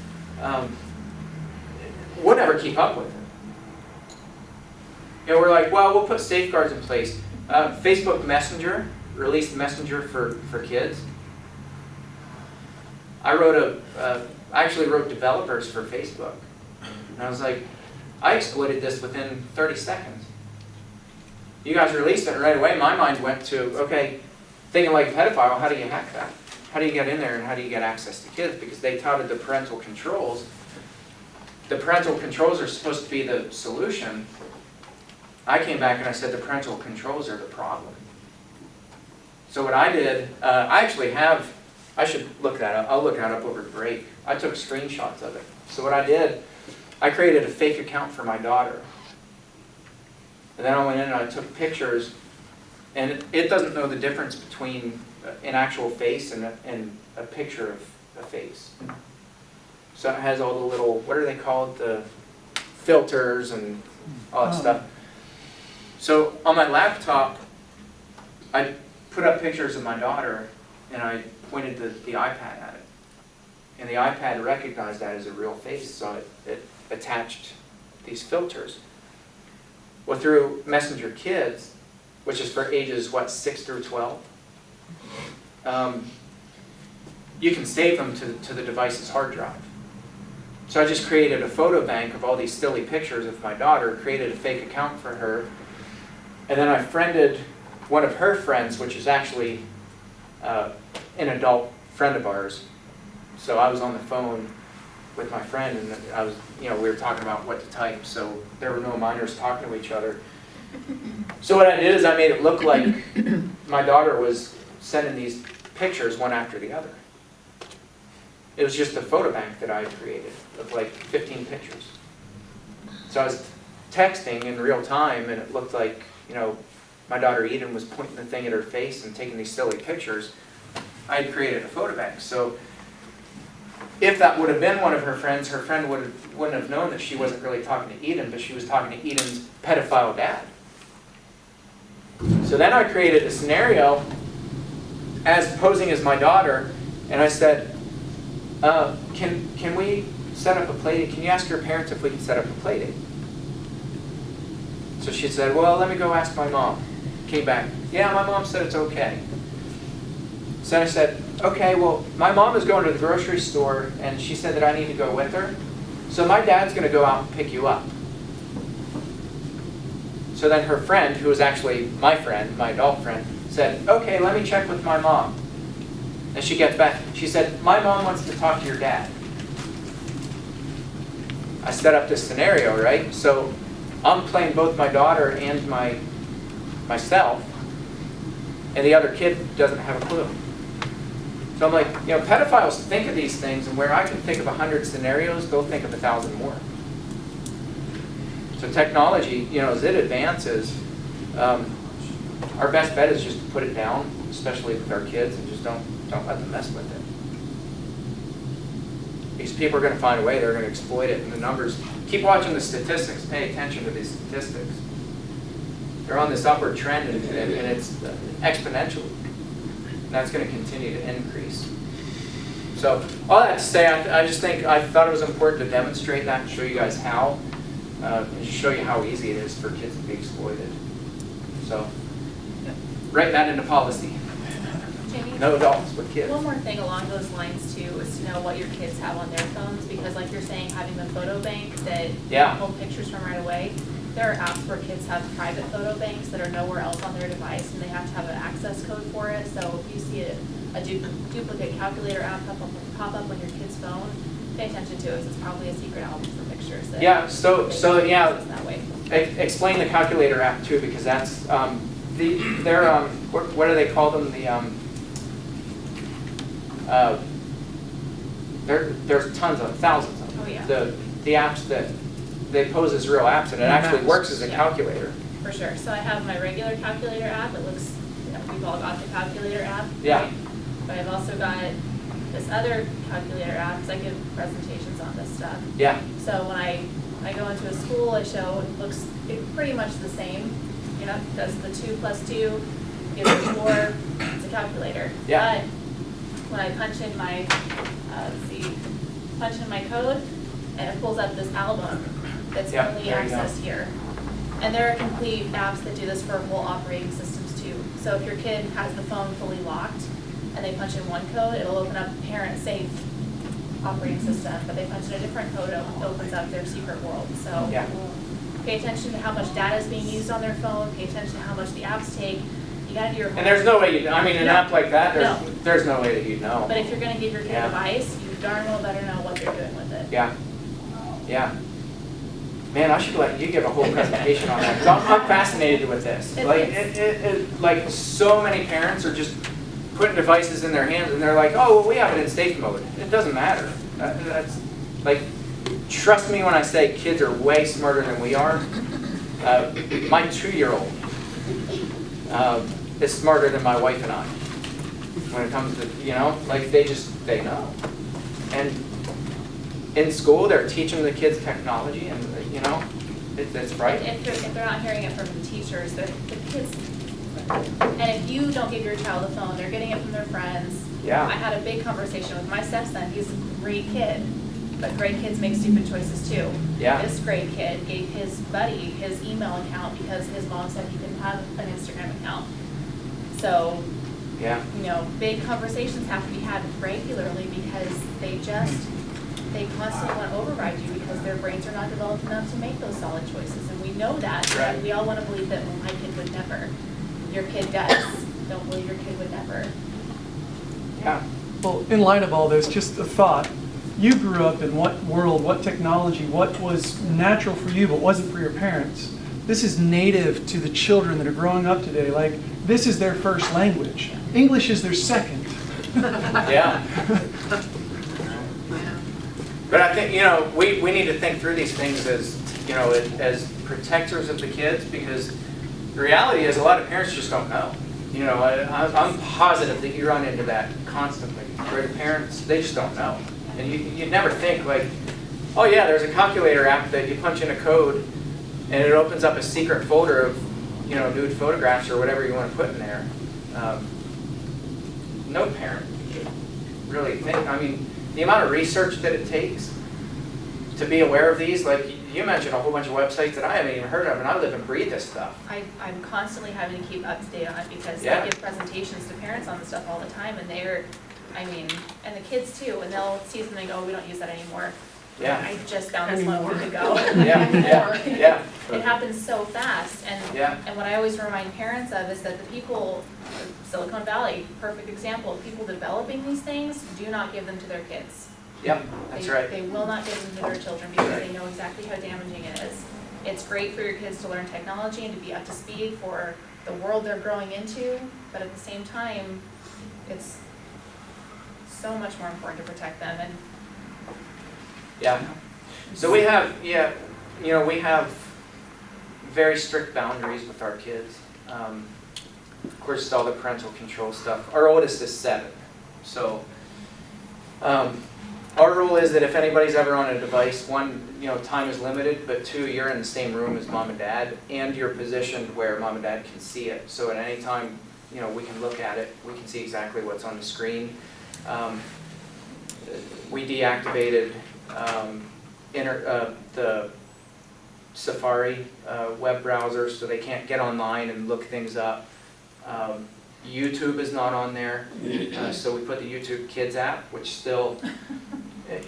we'll never keep up with it. You know, we're like, well, we'll put safeguards in place. Facebook Messenger released Messenger for kids. I actually wrote developers for Facebook, and I was like, I exploited this within 30 seconds. You guys released it right away. My mind went to, okay, thinking like a pedophile, how do you hack that? How do you get in there and how do you get access to kids? Because they touted the parental controls. The parental controls are supposed to be the solution. I came back and I said the parental controls are the problem. So what I did, I should look that up. I'll look that up over break. I took screenshots of it. So what I did, I created a fake account for my daughter. And then I went in and I took pictures, and it doesn't know the difference between an actual face and a picture of a face. So it has all the little, what are they called, the filters and all that stuff. So on my laptop, I put up pictures of my daughter, and I pointed the iPad at it. And the iPad recognized that as a real face, so it attached these filters. Well, through Messenger Kids, which is for ages, what, 6 through 12, you can save them to the device's hard drive. So I just created a photo bank of all these silly pictures of my daughter, created a fake account for her, and then I friended one of her friends, which is actually an adult friend of ours. So I was on the phone with my friend, and I was, we were talking about what to type, so there were no minors talking to each other. So what I did is I made it look like my daughter was sending these pictures one after the other. It was just a photo bank that I had created of like 15 pictures. So I was texting in real time, and it looked like, my daughter Eden was pointing the thing at her face and taking these silly pictures. I had created a photo bank. So if that would have been one of her friends wouldn't have known that she wasn't really talking to Eden, but she was talking to Eden's pedophile dad. So then I created a scenario as posing as my daughter, and I said, can we set up a play date? Can you ask your parents if we can set up a play date? So she said, well, let me go ask my mom. Came back, yeah, my mom said it's okay. So I said, okay, well, my mom is going to the grocery store, and she said that I need to go with her. So my dad's going to go out and pick you up. So then her friend, who was actually my friend, my adult friend, said, okay, let me check with my mom. And she gets back. She said, my mom wants to talk to your dad. I set up this scenario, right? So I'm playing both my daughter and myself, and the other kid doesn't have a clue. So I'm like, pedophiles think of these things, and where I can think of 100 scenarios, they'll think of 1,000 more. So technology, as it advances, our best bet is just to put it down, especially with our kids, and just don't let them mess with it. Because people are going to find a way, they're going to exploit it, and the numbers. Keep watching the statistics, pay attention to these statistics. They're on this upward trend, and it's exponential. And that's going to continue to increase. So all that to say, I thought it was important to demonstrate that and show you guys how, and just show you how easy it is for kids to be exploited. So write that into policy. Jamie, No adults with kids. one more thing along those lines too is to know what your kids have on their phones, because like you're saying, having the photo bank that you can pull pictures from right away, there are apps where kids have private photo banks that are nowhere else on their device, and they have to have an access code for it. So if you see a duplicate calculator app pop up on your kid's phone, pay attention to it. It's probably a secret album for pictures. That that way. Explain the calculator app too, because that's what do they call them? There's tons of thousands of them. Oh yeah. The apps that they pose as real apps, and it actually works as a calculator. For sure. So I have my regular calculator app. It looks, we've all got the calculator app. Yeah. Right? But I've also got this other calculator app, because I give presentations on this stuff. Yeah. So when I go into a school, I show, it looks pretty much the same. Does the 2 + 2, gives me 4, it's a calculator. Yeah. But when I punch in my, punch in my code, and it pulls up this album that's only accessed here. And there are complete apps that do this for whole operating systems too. So if your kid has the phone fully locked, and they punch in one code, it'll open up parent safe operating system, but they punch in a different code, it opens up their secret world. So pay attention to how much data is being used on their phone, pay attention to how much the apps take. You gotta do your homework. And there's no way an app like that, there's no way that you'd know. But if you're gonna give your kid a device, you darn well better know what they're doing with it. Yeah. Yeah. Man, I should let you give a whole presentation on that, because I'm fascinated with this. Like so many parents are just putting devices in their hands, and they're like, oh, well, we have it in safe mode. It doesn't matter. That's like, trust me when I say kids are way smarter than we are. My 2-year-old is smarter than my wife and I when it comes to, they know. And in school, they're teaching the kids technology, and it's right. If they're not hearing it from the teachers, the kids. And if you don't give your child a phone, they're getting it from their friends. Yeah. I had a big conversation with my stepson. He's a great kid, but great kids make stupid choices too. Yeah. This great kid gave his buddy his email account because his mom said he didn't have an Instagram account. So Yeah. You know, big conversations have to be had regularly because they constantly want to override you because their brains are not developed enough to make those solid choices. And we know that. Right. And we all want to believe that, well, my kid would never. Your kid does. Don't believe your kid would never. Yeah. Well, in light of all this, just a thought. You grew up in what world, what technology, what was natural for you but wasn't for your parents? This is native to the children that are growing up today. Like, this is their first language. English is their second. Yeah. But I think, you know, we need to think through these things as, you know, as protectors of the kids, because the reality is a lot of parents just don't know. You know, I'm positive that you run into that constantly, where the parents, they just don't know. And you never think like, oh yeah, there's a calculator app that you punch in a code and it opens up a secret folder of, you know, nude photographs or whatever you want to put in there. No parent really think, I mean, the amount of research that it takes to be aware of these, like you mentioned a whole bunch of websites that I haven't even heard of, and I live and breathe this stuff. I'm constantly having to keep up to date on it because Yeah. I give presentations to parents on this stuff all the time, and they're, I mean, and the kids too, and they'll see something and go, oh, we don't use that anymore. Yeah. I just found this one a week ago. Yeah. It happens so fast, Yeah. and what I always remind parents of is that the people, Silicon Valley, perfect example, people developing these things, do not give them to their kids. Yep, that's right. They will not give them to their children because they know exactly how damaging it is. It's great for your kids to learn technology and to be up to speed for the world they're growing into, but at the same time, it's so much more important to protect them. And Yeah. So we have, yeah, you know, we have very strict boundaries with our kids. Of course, it's all the parental control stuff. Our oldest is 7. So our rule is that if anybody's ever on a device, 1, you know, time is limited, but 2, you're in the same room as mom and dad, and you're positioned where mom and dad can see it. So at any time, you know, we can look at it. We can see exactly what's on the screen. We deactivated the Safari web browser, so they can't get online and look things up. YouTube is not on there, so we put the YouTube Kids app, which still,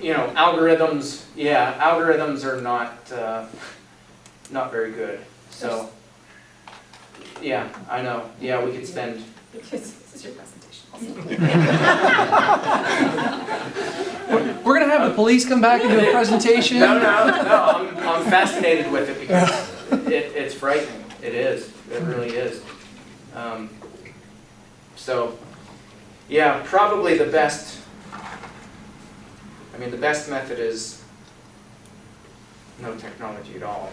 you know, algorithms. Yeah, algorithms are not very good. So, yeah, I know. Yeah, we could spend. this is your presentation also. We're going to have the police come back and do a presentation. No, I'm fascinated with it because it's frightening. It is. It really is. So, yeah, probably the best, I mean, the best method is no technology at all.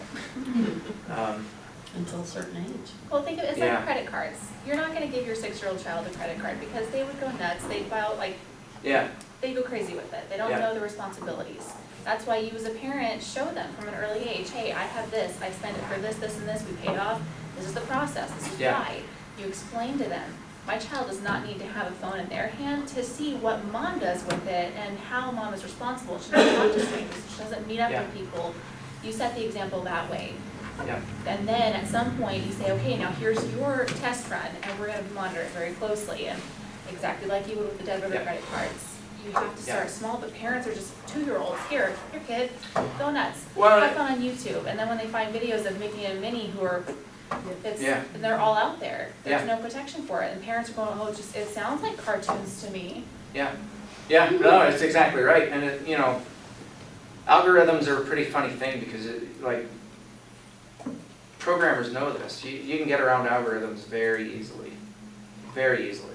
Until a certain age. Well, think of it, it's Yeah. like credit cards. You're not going to give your 6-year-old child a credit card because they would go nuts. They'd file, like, Yeah, they go crazy with it. They don't Yeah. know the responsibilities. That's why you as a parent show them from an early age, hey, I have this, I spent it for this, this, and this, we paid off, this is the process, this is Yeah. why. You explain to them, my child does not need to have a phone in their hand to see what mom does with it and how mom is responsible. She doesn't talk to strangers, she doesn't meet up Yeah. with people. You set the example that way. yeah, And then at some point you say, okay, now here's your test run, and we're gonna monitor it very closely, and exactly like you would with the debit or Yeah. credit cards. You have to start Yeah. small, but parents are just 2-year-olds, here kid, go nuts. Well, Have fun on YouTube, and then when they find videos of Mickey and Minnie who are, Yeah. and they're all out there, there's Yeah. no protection for it, and parents are going, oh, it sounds like cartoons to me. yeah. No, it's exactly right. And it, you know, algorithms are a pretty funny thing because programmers know this. You can get around algorithms very easily, very easily.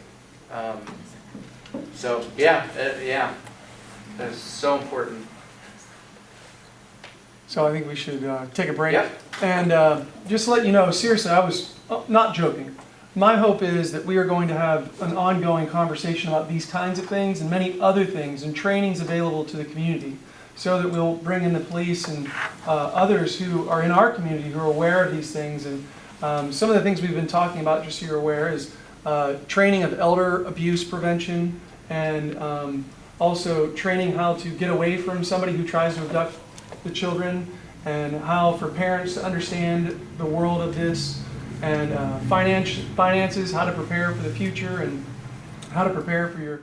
So yeah, that's so important. So I think we should take a break. Yep. And just to let you know, seriously, I was not joking. My hope is that we are going to have an ongoing conversation about these kinds of things and many other things and trainings available to the community, so that we'll bring in the police and others who are in our community who are aware of these things. And some of the things we've been talking about, just so you're aware, is training of elder abuse prevention, and also training how to get away from somebody who tries to abduct the children, and how for parents to understand the world of this, and finances, how to prepare for the future, and how to prepare for your